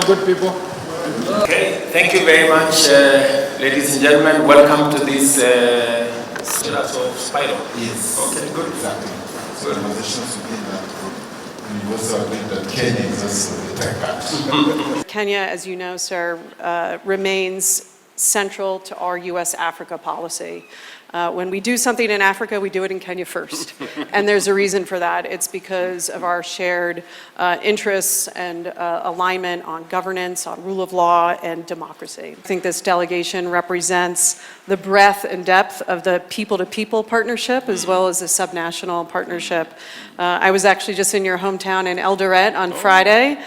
good people. Okay, thank you very much, ladies and gentlemen. Welcome to this Spiral. Yes. Okay, good. Exactly. So conversations within that group. And we also agreed that Kenya is also the tech part. Kenya, as you know, sir, remains central to our U.S.-Africa policy. When we do something in Africa, we do it in Kenya first. And there's a reason for that. It's because of our shared interests and alignment on governance, on rule of law, and democracy. I think this delegation represents the breadth and depth of the people-to-people partnership as well as the subnational partnership. I was actually just in your hometown in Eldoret on Friday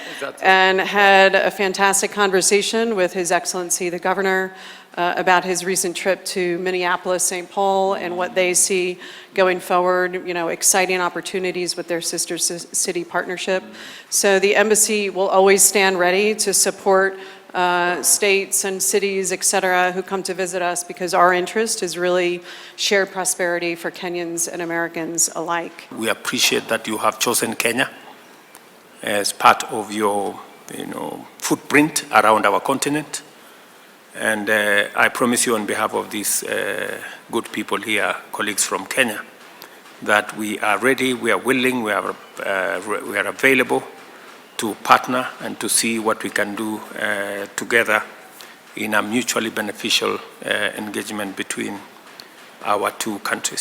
and had a fantastic conversation with His Excellency the Governor about his recent trip to Minneapolis, St. Paul, and what they see going forward, exciting opportunities with their sister city partnership. So the embassy will always stand ready to support states and cities, et cetera, who come to visit us because our interest is really shared prosperity for Kenyans and Americans alike. We appreciate that you have chosen Kenya as part of your, footprint around our continent. And I promise you on behalf of these good people here, colleagues from Kenya, that we are ready, we are willing, we are available to partner and to see what we can do together in a mutually beneficial engagement between our two countries.